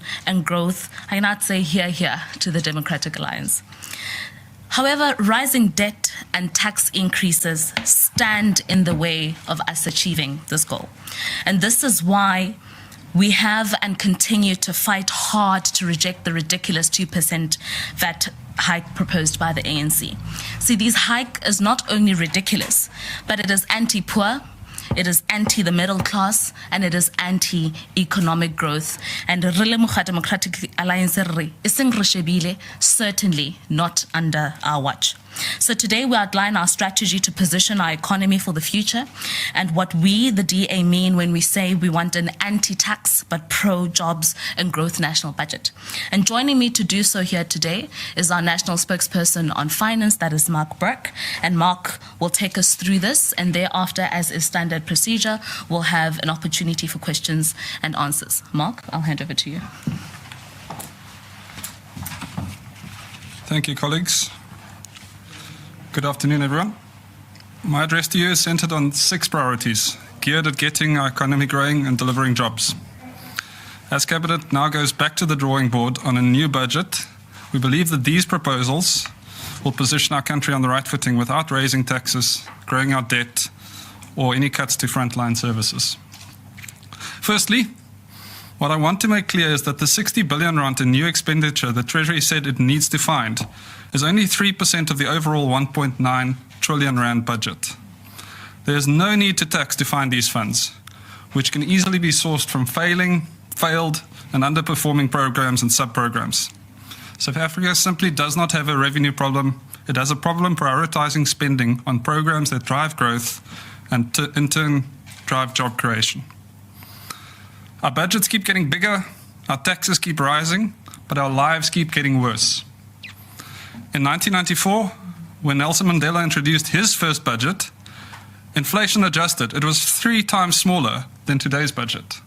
inclusion and growth, I cannot say here to the Democratic Alliance. However, rising debt and tax increases stand in the way of us achieving this goal. And this is why we have and continue to fight hard to reject the ridiculous 2% VAT hike proposed by the ANC. See, this hike is not only ridiculous, but it is anti-poor, it is anti the middle class, and it is anti-economic growth. And Democratic Alliance certainly not under our watch. So today we outline our strategy to position our economy for the future and what we, the DA, mean when we say we want an anti-tax but pro-jobs and growth national budget. And joining me to do so here today is our national spokesperson on finance, that is Mark Burke. And Mark will take us through this, and thereafter, as is standard procedure, we'll have an opportunity for questions and answers. Mark, I'll hand over to you. Thank you, colleagues. Good afternoon, everyone. My address to you is centered on 6 priorities, geared at getting our economy growing and delivering jobs. As Cabinet now goes back to the drawing board on a new budget, we believe that these proposals will position our country on the right footing without raising taxes, growing our debt, or any cuts to frontline services. Firstly, what I want to make clear is that the 60 billion rand in new expenditure the Treasury said it needs to find is only 3% of the overall 1.9 trillion rand budget. There is no need to tax to find these funds, which can easily be sourced from failed and underperforming programs and sub-programs. South Africa simply does not have a revenue problem. It has a problem prioritizing spending on programs that drive growth and in turn drive job creation. Our budgets keep getting bigger, our taxes keep rising, but our lives keep getting worse. In 1994, when Nelson Mandela introduced his first budget, inflation adjusted, it was 3 times smaller than today's budget.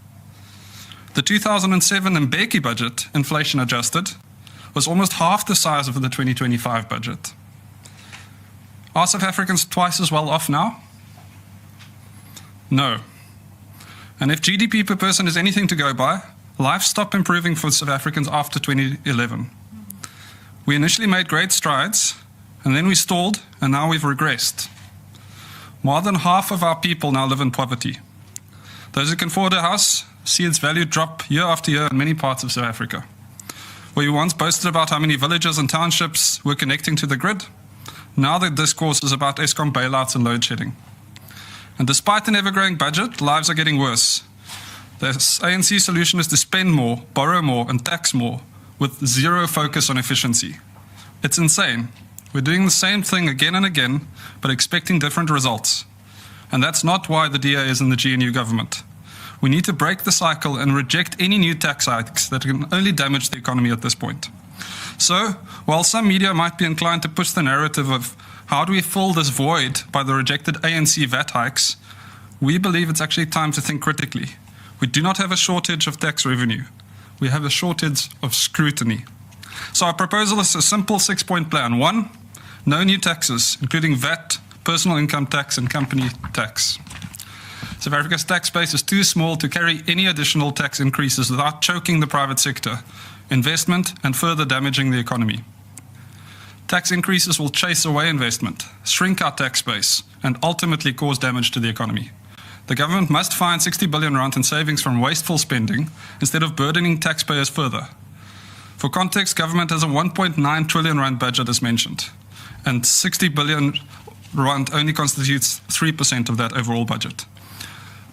The 2007 Mbeki budget, inflation adjusted, was almost half the size of the 2025 budget. Are South Africans twice as well off now? No. And if GDP per person is anything to go by, life stopped improving for South Africans after 2011. We initially made great strides, and then we stalled, and now we've regressed. More than half of our people now live in poverty. Those who can afford a house see its value drop year after year in many parts of South Africa. Where we once boasted about how many villages and townships were connecting to the grid, now the discourse is about Eskom bailouts and load shedding. And despite an ever-growing budget, lives are getting worse. The ANC solution is to spend more, borrow more, and tax more, with zero focus on efficiency. It's insane. We're doing the same thing again and again, but expecting different results. And that's not why the DA is in the GNU government. We need to break the cycle and reject any new tax hikes that can only damage the economy at this point. So, while some media might be inclined to push the narrative of how do we fill this void by the rejected ANC VAT hikes, we believe it's actually time to think critically. We do not have a shortage of tax revenue. We have a shortage of scrutiny. So our proposal is a simple 6-point plan. 1, no new taxes, including VAT, personal income tax, and company tax. South Africa's tax base is too small to carry any additional tax increases without choking the private sector, investment, and further damaging the economy. Tax increases will chase away investment, shrink our tax base, and ultimately cause damage to the economy. The government must find 60 billion rand in savings from wasteful spending instead of burdening taxpayers further. For context, government has a 1.9 trillion rand budget as mentioned, and 60 billion rand only constitutes 3% of that overall budget.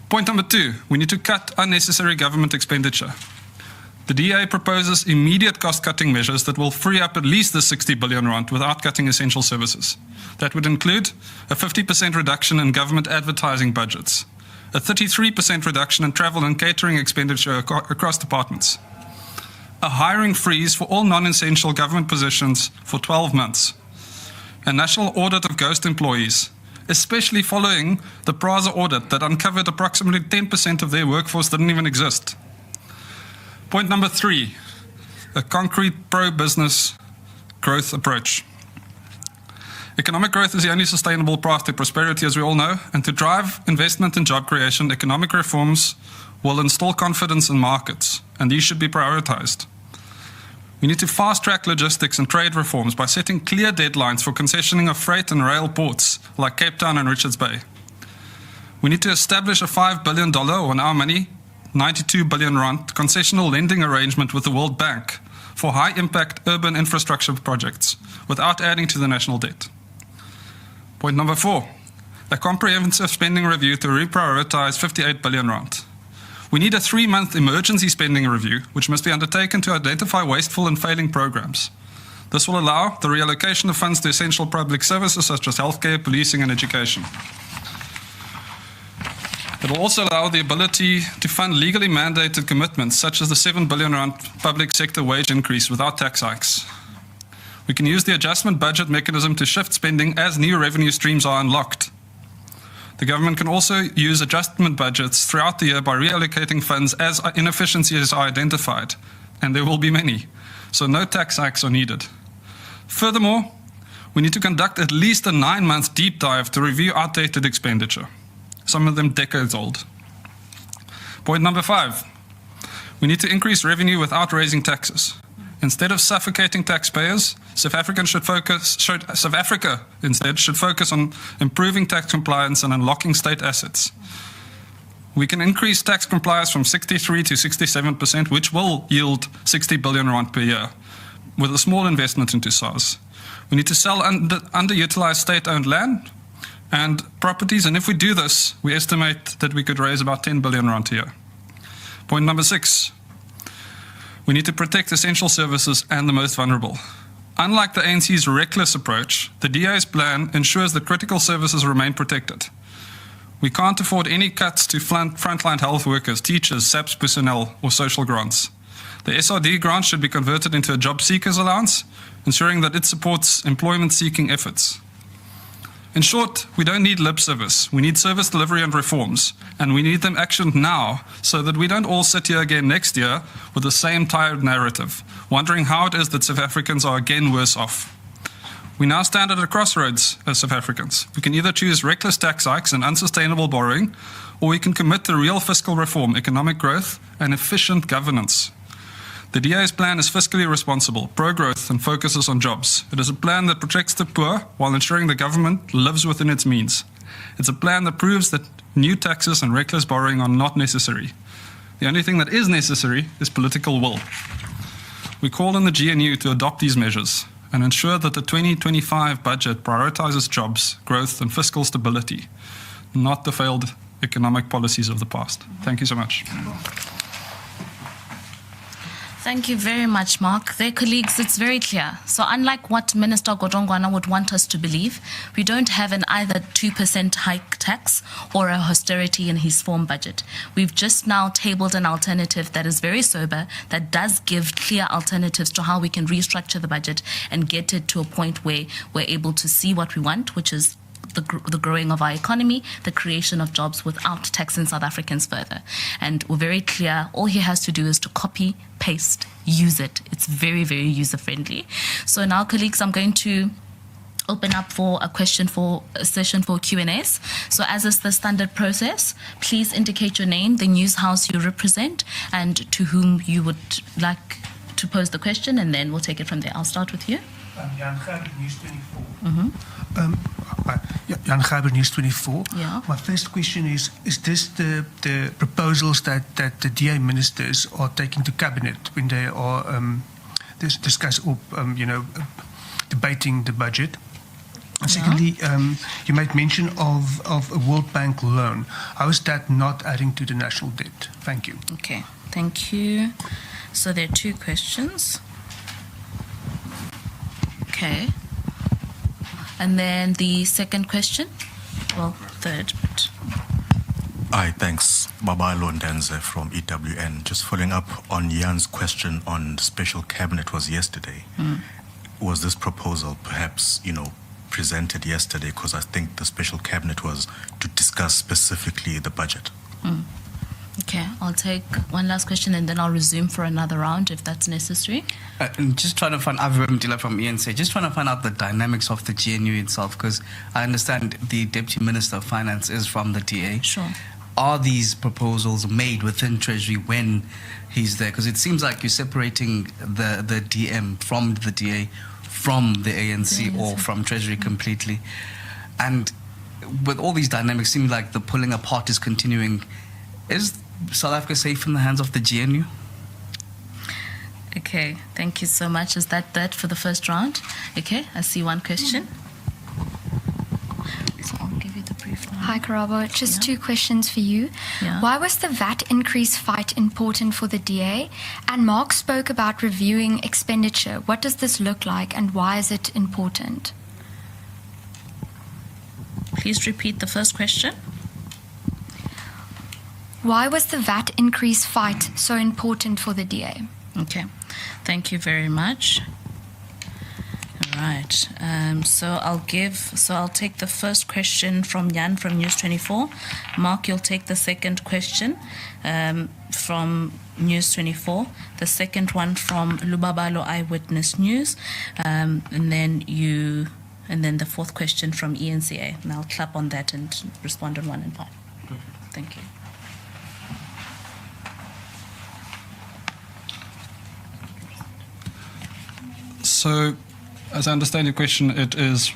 Point number 2, we need to cut unnecessary government expenditure. The DA proposes immediate cost-cutting measures that will free up at least the 60 billion rand without cutting essential services. That would include a 50% reduction in government advertising budgets, a 33% reduction in travel and catering expenditure across departments, a hiring freeze for all non-essential government positions for 12 months, a national audit of ghost employees, especially following the Praza audit that uncovered approximately 10% of their workforce didn't even exist. Point number 3, a concrete pro-business growth approach. Economic growth is the only sustainable path to prosperity, as we all know, and to drive investment and job creation, economic reforms will install confidence in markets, and these should be prioritized. We need to fast-track logistics and trade reforms by setting clear deadlines for concessioning of freight and rail ports like Cape Town and Richards Bay. We need to establish a $5 billion, on our money, 92 billion rand, concessional lending arrangement with the World Bank for high-impact urban infrastructure projects without adding to the national debt. Point number 4, a comprehensive spending review to reprioritize 58 billion rand. We need a 3-month emergency spending review, which must be undertaken to identify wasteful and failing programs. This will allow the reallocation of funds to essential public services such as healthcare, policing, and education. It will also allow the ability to fund legally mandated commitments, such as the 7 billion rand public sector wage increase without tax hikes. We can use the adjustment budget mechanism to shift spending as new revenue streams are unlocked. The government can also use adjustment budgets throughout the year by reallocating funds as inefficiencies are identified, and there will be many, so no tax hikes are needed. Furthermore, we need to conduct at least a 9-month deep dive to review outdated expenditure, some of them decades old. Point number 5, we need to increase revenue without raising taxes. Instead of suffocating taxpayers, South Africa instead should focus on improving tax compliance and unlocking state assets. We can increase tax compliance from 63 to 67%, which will yield 60 billion rand per year, with a small investment into SARS. We need to sell underutilized state-owned land and properties, and if we do this, we estimate that we could raise about 10 billion rand a year. Point number 6, we need to protect essential services and the most vulnerable. Unlike the ANC's reckless approach, the DA's plan ensures that critical services remain protected. We can't afford any cuts to frontline health workers, teachers, SAPS personnel, or social grants. The SRD grant should be converted into a job seekers allowance, ensuring that it supports employment-seeking efforts. In short, we don't need lip service. We need service delivery and reforms, and we need them actioned now so that we don't all sit here again next year with the same tired narrative, wondering how it is that South Africans are again worse off. We now stand at a crossroads as South Africans. We can either choose reckless tax hikes and unsustainable borrowing, or we can commit to real fiscal reform, economic growth, and efficient governance. The DA's plan is fiscally responsible, pro-growth, and focuses on jobs. It is a plan that protects the poor while ensuring the government lives within its means. It's a plan that proves that new taxes and reckless borrowing are not necessary. The only thing that is necessary is political will. We call on the GNU to adopt these measures and ensure that the 2025 budget prioritizes jobs, growth, and fiscal stability, not the failed economic policies of the past. Thank you so much. Thank you very much, Mark. There, colleagues, it's very clear. So unlike what Minister Godongwana would want us to believe, we don't have an either 2% hike tax or a austerity in his form budget. We've just now tabled an alternative that is very sober, that does give clear alternatives to how we can restructure the budget and get it to a point where we're able to see what we want, which is the growing of our economy, the creation of jobs without taxing South Africans further. And we're very clear, all he has to do is to copy, paste, use it. It's very, very user-friendly. So now, colleagues, I'm going to open up for a session for Q&As. So as is the standard process, please indicate your name, the news house you represent, and to whom you would like to pose the question, and then we'll take it from there. I'll start with you. Jan Gerber, News 24. Jan Gerber, News 24. Yeah. My first question is this the proposals that the DA ministers are taking to cabinet when they are discuss or debating the budget? And secondly, you made mention of a World Bank loan. How is that not adding to the national debt? Thank you. Okay, thank you. So there are two questions. Okay. And then the second question, well, third. But Hi, thanks. Baba Londenze from EWN. Just following up on Jan's question on the special cabinet was yesterday. Was this proposal perhaps, presented yesterday? Because I think the special cabinet was to discuss specifically the budget. Okay, I'll take one last question and then I'll resume for another round if that's necessary. Just trying to find, I've Mdila from ENC, just trying to find out the dynamics of the GNU itself, because I understand the Deputy Minister of Finance is from the DA. Sure. are these proposals made within Treasury when he's there? Because it seems like you're separating the DM from the DA, from the ANC, or from Treasury completely. And with all these dynamics, it seems like the pulling apart is continuing. Is South Africa safe in the hands of the GNU? Okay, thank you so much. Is that for the first round? Okay, I see one question. So I'll give you the brief now. Hi, Karabo. Just two questions for you. Yeah. Why was the VAT increase fight important for the DA? And Mark spoke about reviewing expenditure. What does this look like and why is it important? Please repeat the first question. Why was the VAT increase fight so important for the DA? Okay, thank you very much. All right. So I'll take the first question from Jan from News 24. Mark, you'll take the second question from News 24. The second one from Lubabalo Eyewitness News, and then the fourth question from ENCA. And I'll clap on that and respond on 1 and 5. Thank you. So, as I understand your question, it is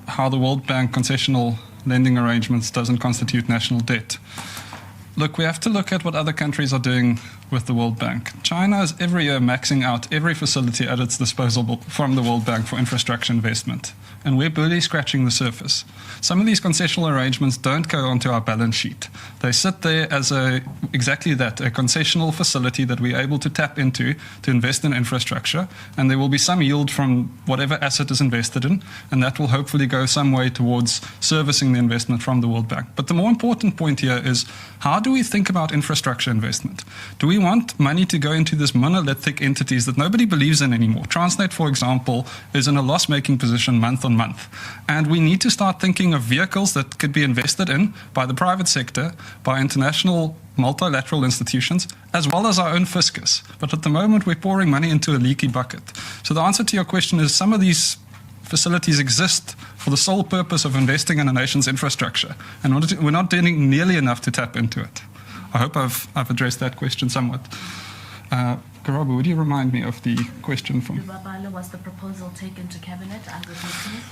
how the World Bank concessional lending arrangements doesn't constitute national debt. Look, we have to look at what other countries are doing with the World Bank. China is every year maxing out every facility at its disposal from the World Bank for infrastructure investment. And we're barely scratching the surface. Some of these concessional arrangements don't go onto our balance sheet. They sit there as exactly that, a concessional facility that we're able to tap into to invest in infrastructure. And there will be some yield from whatever asset is invested in, and that will hopefully go some way towards servicing the investment from the World Bank. But the more important point here is, how do we think about infrastructure investment? Do we want money to go into these monolithic entities that nobody believes in anymore? Transnet, for example, is in a loss-making position month on month. And we need to start thinking of vehicles that could be invested in by the private sector, by international multilateral institutions, as well as our own fiscus. But at the moment, we're pouring money into a leaky bucket. So the answer to your question is, some of these facilities exist for the sole purpose of investing in a nation's infrastructure, and we're not doing nearly enough to tap into it. I hope I've addressed that question somewhat. Karabo, would you remind me of the question from... Lubabalo, was the proposal taken to Cabinet and the meetings?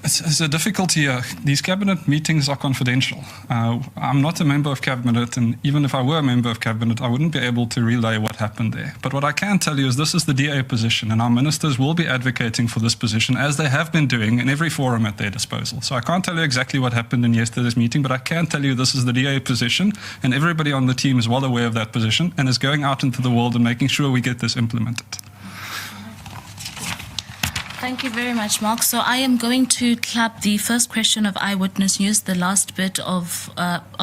It's a difficulty here. These Cabinet meetings are confidential. I'm not a member of Cabinet, and even if I were a member of Cabinet, I wouldn't be able to relay what happened there. But what I can tell you is this is the DA position, and our ministers will be advocating for this position, as they have been doing in every forum at their disposal. So I can't tell you exactly what happened in yesterday's meeting, but I can tell you this is the DA position, and everybody on the team is well aware of that position and is going out into the world and making sure we get this implemented. Thank you very much, Mark. So I am going to clap the first question of Eyewitness News, the last bit of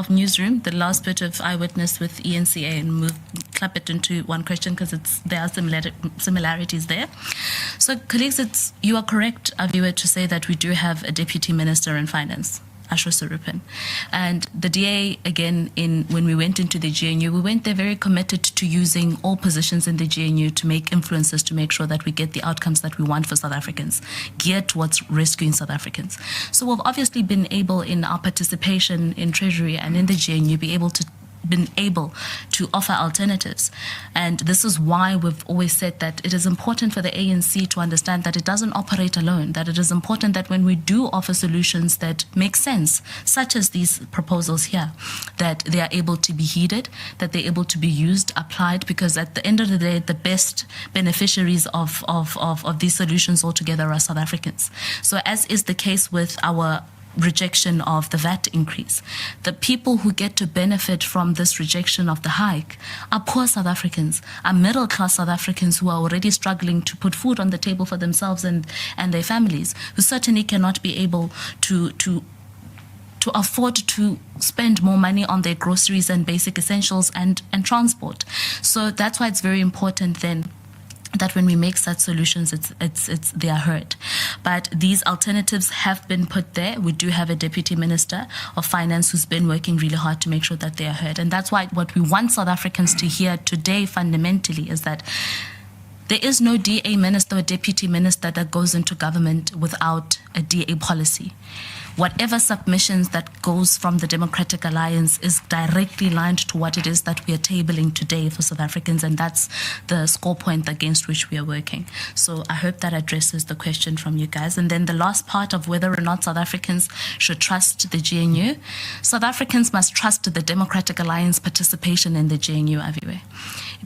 Newsroom, the last bit of Eyewitness with ENCA, and clap it into one question because there are similarities there. So, colleagues, you are correct, Aviwe, to say that we do have a Deputy Minister in Finance, Ashwa Surupin. And the DA, again, when we went into the GNU, we went there very committed to using all positions in the GNU to make influences, to make sure that we get the outcomes that we want for South Africans, geared towards rescuing South Africans. So we've obviously been able, in our participation in Treasury and in the GNU, been able to offer alternatives. And this is why we've always said that it is important for the ANC to understand that it doesn't operate alone, that it is important that when we do offer solutions that make sense, such as these proposals here, that they are able to be heeded, that they're able to be used, applied, because at the end of the day, the best beneficiaries of these solutions altogether are South Africans. So as is the case with our rejection of the VAT increase, the people who get to benefit from this rejection of the hike are poor South Africans, are middle-class South Africans who are already struggling to put food on the table for themselves and their families, who certainly cannot be able to afford to spend more money on their groceries and basic essentials and transport. So that's why it's very important then that when we make such solutions, they are heard. But these alternatives have been put there. We do have a Deputy Minister of Finance who's been working really hard to make sure that they are heard. And that's why what we want South Africans to hear today fundamentally is that there is no DA minister or deputy minister that goes into government without a DA policy. Whatever submissions that goes from the Democratic Alliance is directly aligned to what it is that we are tabling today for South Africans, and that's the score point against which we are working. So I hope that addresses the question from you guys. And then the last part of whether or not South Africans should trust the GNU. South Africans must trust the Democratic Alliance participation in the GNU, Aviwe,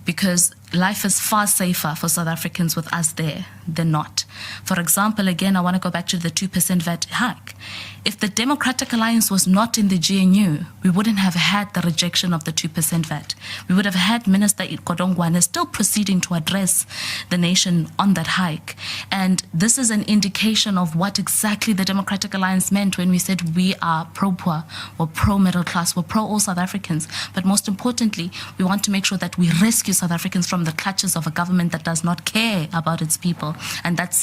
because life is far safer for South Africans with us there than not. For example, again, I want to go back to the 2% VAT hike. If the Democratic Alliance was not in the GNU, we wouldn't have had the rejection of the 2% VAT. We would have had Minister Kodongwane still proceeding to address the nation on that hike. And this is an indication of what exactly the Democratic Alliance meant when we said we are pro-poor, we're pro-middle class, we're pro-all South Africans. But most importantly, we want to make sure that we rescue South Africans from the clutches of a government that does not care about its people and that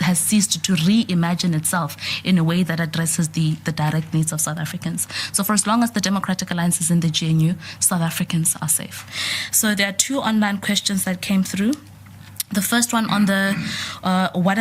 has ceased to reimagine itself in a way that addresses the direct needs of South Africans. So for as long as the Democratic Alliance is in the GNU, South Africans are safe. So there are two online questions that came through. The first one on the what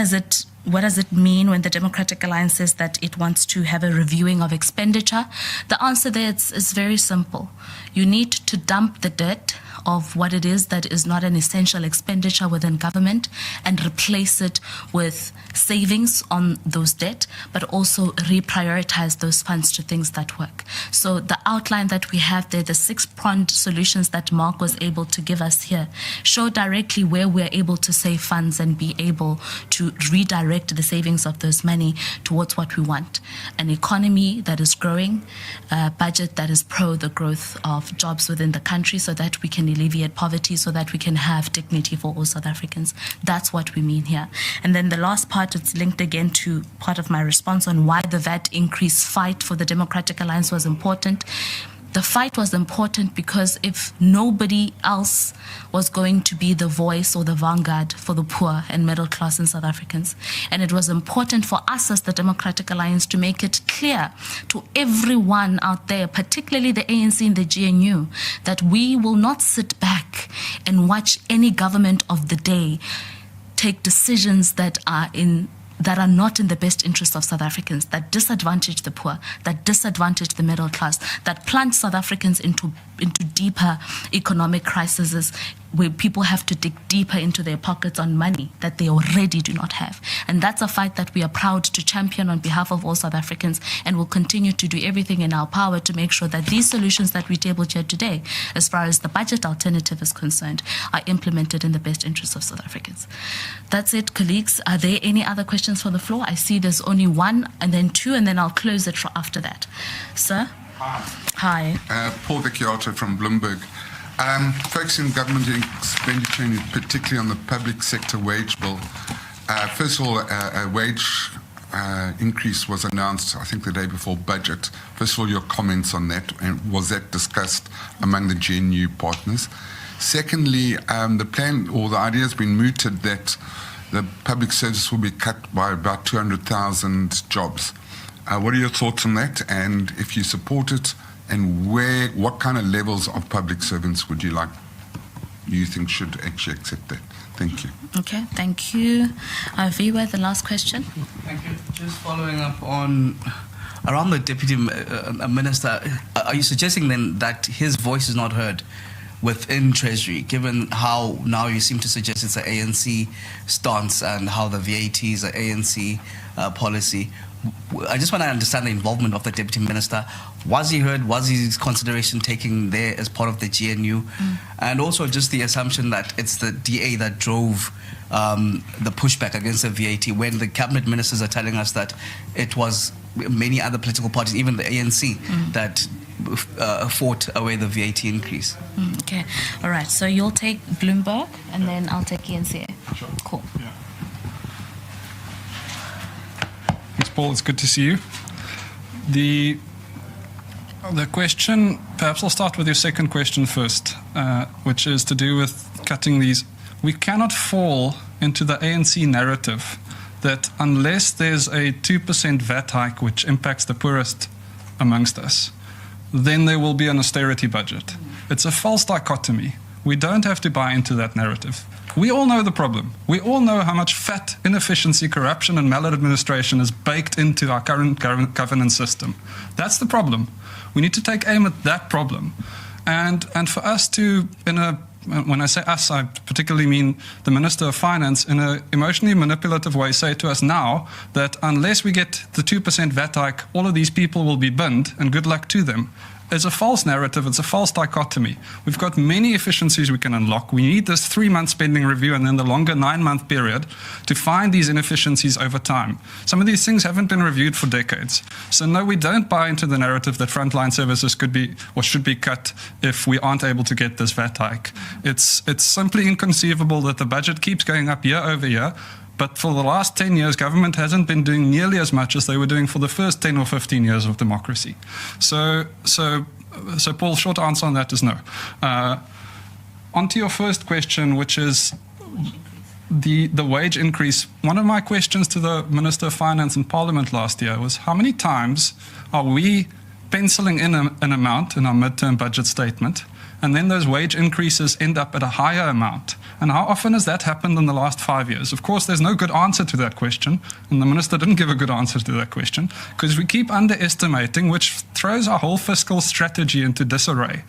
does it mean when the Democratic Alliance says that it wants to have a reviewing of expenditure? The answer there is very simple. You need to dump the debt of what it is that is not an essential expenditure within government and replace it with savings on those debt, but also reprioritize those funds to things that work. So the outline that we have there, the 6-pronged solutions that Mark was able to give us here, show directly where we're able to save funds and be able to redirect the savings of those money towards what we want. An economy that is growing, a budget that is pro the growth of jobs within the country so that we can alleviate poverty, so that we can have dignity for all South Africans. That's what we mean here. And then the last part, it's linked again to part of my response on why the VAT increase fight for the Democratic Alliance was important. The fight was important because if nobody else was going to be the voice or the vanguard for the poor and middle class in South Africans, and it was important for us as the Democratic Alliance to make it clear to everyone out there, particularly the ANC and the GNU, that we will not sit back and watch any government of the day take decisions that are not in the best interest of South Africans, that disadvantage the poor, that disadvantage the middle class, that plunge South Africans into deeper economic crises where people have to dig deeper into their pockets on money that they already do not have. And that's a fight that we are proud to champion on behalf of all South Africans, and will continue to do everything in our power to make sure that these solutions that we tabled here today, as far as the budget alternative is concerned, are implemented in the best interest of South Africans. That's it, colleagues. Are there any other questions from the floor? I see there's only one, and then two, and then I'll close it after that. Sir? Hi. Paul Vecchiato from Bloomberg. Focusing government expenditure, particularly on the public sector wage bill. First of all, a wage increase was announced, I think, the day before budget. First of all, your comments on that, and was that discussed among the GNU partners? Secondly, the plan or the idea has been mooted that the public service will be cut by about 200,000 jobs. What are your thoughts on that? And if you support it, and what kind of levels of public servants would you think should actually accept that? Thank you. Okay, thank you. Viwa, the last question. Thank you. Just following up on around the deputy minister, are you suggesting then that his voice is not heard within Treasury, given how now you seem to suggest it's an ANC stance and how the VAT is an ANC policy? I just want to understand the involvement of the deputy minister. Was he heard? Was his consideration taken there as part of the GNU? And also just the assumption that it's the DA that drove the pushback against the VAT, when the cabinet ministers are telling us that it was many other political parties, even the ANC, that fought away the VAT increase. Okay. All right. So you'll take Bloomberg, and then I'll take ENCA. Sure. Cool. Yeah. Thanks, Paul. It's good to see you. The question, perhaps I'll start with your second question first, which is to do with cutting these. We cannot fall into the ANC narrative that unless there's a 2% VAT hike which impacts the poorest amongst us, then there will be an austerity budget. It's a false dichotomy. We don't have to buy into that narrative. We all know the problem. We all know how much fat, inefficiency, corruption, and maladministration is baked into our current governance system. That's the problem. We need to take aim at that problem. And for us to, when I say us, I particularly mean the Minister of Finance, in an emotionally manipulative way, say to us now that unless we get the 2% VAT hike, all of these people will be binned, and good luck to them. It's a false narrative. It's a false dichotomy. We've got many efficiencies we can unlock. We need this 3-month spending review and then the longer 9-month period to find these inefficiencies over time. Some of these things haven't been reviewed for decades. So no, we don't buy into the narrative that frontline services could be or should be cut if we aren't able to get this VAT hike. It's simply inconceivable that the budget keeps going up year over year. But for the last 10 years, government hasn't been doing nearly as much as they were doing for the first 10 or 15 years of democracy. So Paul, short answer on that is no. On to your first question, which is the wage increase. One of my questions to the Minister of Finance in Parliament last year was, how many times are we penciling in an amount in our midterm budget statement, and then those wage increases end up at a higher amount? And how often has that happened in the last 5 years? Of course, there's no good answer to that question, and the Minister didn't give a good answer to that question, because we keep underestimating, which throws our whole fiscal strategy into disarray.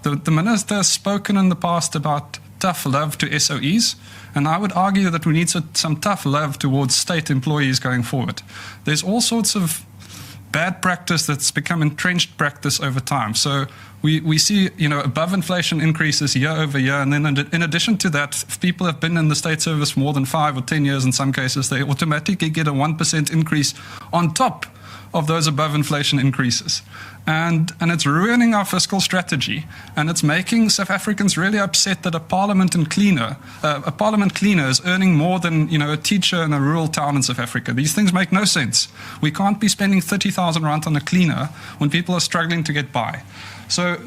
The Minister has spoken in the past about tough love to SOEs, and I would argue that we need some tough love towards state employees going forward. There's all sorts of bad practice that's become entrenched practice over time. So we see, above inflation increases year over year, and then in addition to that, if people have been in the state service more than 5 or 10 years in some cases, they automatically get a 1% increase on top of those above inflation increases. And it's ruining our fiscal strategy, and it's making South Africans really upset that a parliament cleaner is earning more than a teacher in a rural town in South Africa. These things make no sense. We can't be spending 30,000 rand on a cleaner when people are struggling to get by. So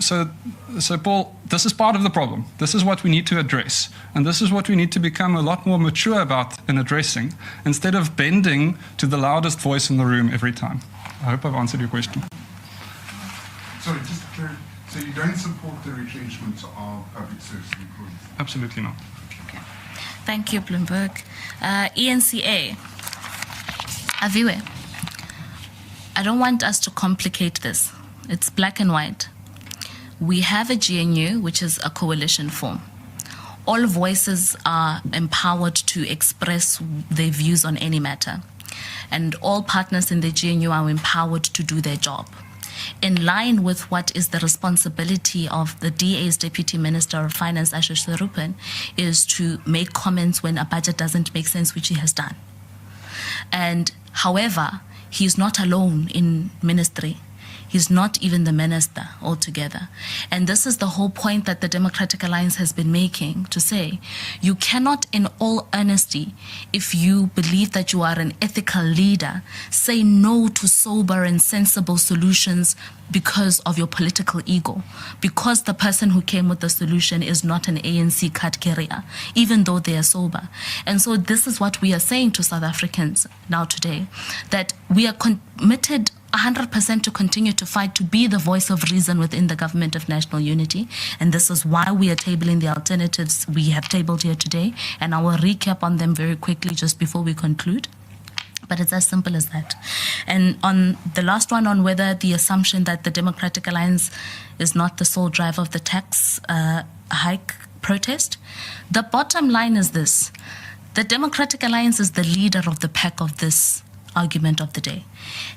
Paul, this is part of the problem. This is what we need to address, and this is what we need to become a lot more mature about in addressing, instead of bending to the loudest voice in the room every time. I hope I've answered your question. Sorry, just to clarify, so you don't support the retrenchment of public service employees? Absolutely not. Okay. Thank you, Bloomberg. ENCA. Aviwe, I don't want us to complicate this. It's black and white. We have a GNU, which is a coalition form. All voices are empowered to express their views on any matter, and all partners in the GNU are empowered to do their job, in line with what is the responsibility of the DA's Deputy Minister of Finance, Ashish Sarupan, is to make comments when a budget doesn't make sense, which he has done. And however, he's not alone in ministry. He's not even the minister altogether. And this is the whole point that the Democratic Alliance has been making, to say, you cannot, in all honesty, if you believe that you are an ethical leader, say no to sober and sensible solutions because of your political ego, because the person who came with the solution is not an ANC card carrier, even though they are sober. And so this is what we are saying to South Africans now today, that we are committed 100% to continue to fight to be the voice of reason within the government of national unity. And this is why we are tabling the alternatives we have tabled here today. And I will recap on them very quickly just before we conclude. But it's as simple as that. And on the last one, on whether the assumption that the Democratic Alliance is not the sole driver of the tax hike protest, the bottom line is this. The Democratic Alliance is the leader of the pack of this argument of the day.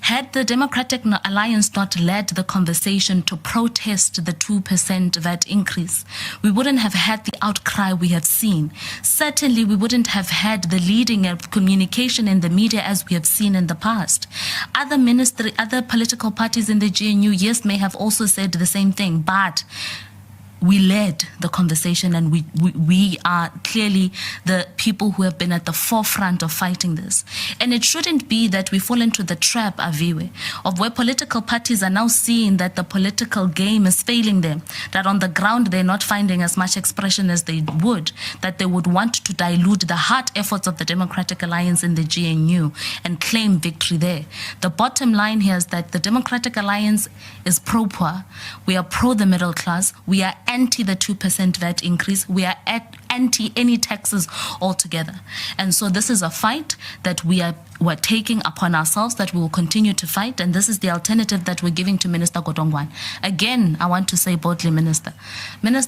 Had the Democratic Alliance not led the conversation to protest the 2% VAT increase, we wouldn't have had the outcry we have seen. Certainly, we wouldn't have had the leading of communication in the media as we have seen in the past. Other political parties in the GNU, yes, may have also said the same thing, but we led the conversation, and we are clearly the people who have been at the forefront of fighting this. And it shouldn't be that we fall into the trap, Aviwe, of where political parties are now seeing that the political game is failing them, that on the ground they're not finding as much expression as they would, that they would want to dilute the hard efforts of the Democratic Alliance in the GNU and claim victory there. The bottom line here is that the Democratic Alliance is pro-poor. We are pro the middle class. We are anti the 2% VAT increase. We are anti any taxes altogether. And so this is a fight that we're taking upon ourselves, that we will continue to fight. And this is the alternative that we're giving to Minister Godongwana. Again, I want to say boldly, Minister,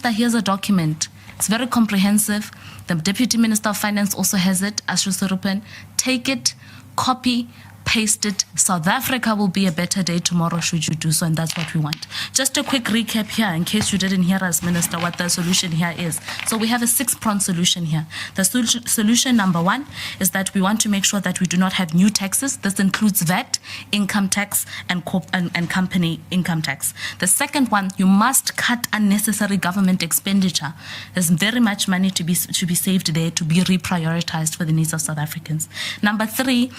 here's a document. It's very comprehensive. The Deputy Minister of Finance also has it, Ashru Surupen. Take it, copy, paste it. South Africa will be a better day tomorrow should you do so, and that's what we want. Just a quick recap here, in case you didn't hear us, Minister, what the solution here is. So we have a 6-pronged solution here. The solution number 1 is that we want to make sure that we do not have new taxes. This includes VAT, income tax, and company income tax. The second one, you must cut unnecessary government expenditure. There's very much money to be saved there, to be reprioritized for the needs of South Africans. Number 3,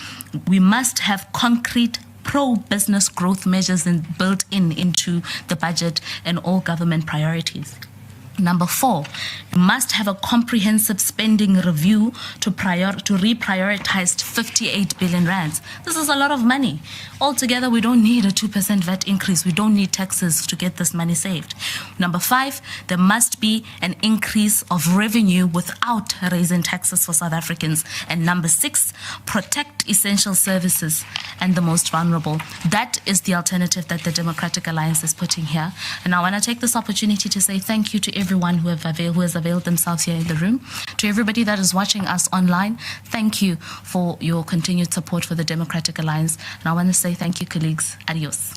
we must have concrete pro-business growth measures built into the budget and all government priorities. Number 4, you must have a comprehensive spending review to reprioritize 58 billion rands. This is a lot of money. Altogether, we don't need a 2% VAT increase. We don't need taxes to get this money saved. Number 5, there must be an increase of revenue without raising taxes for South Africans. And number 6, protect essential services and the most vulnerable. That is the alternative that the Democratic Alliance is putting here. And I want to take this opportunity to say thank you to everyone who has availed themselves here in the room. To everybody that is watching us online, thank you for your continued support for the Democratic Alliance. And I want to say thank you, colleagues. Adios.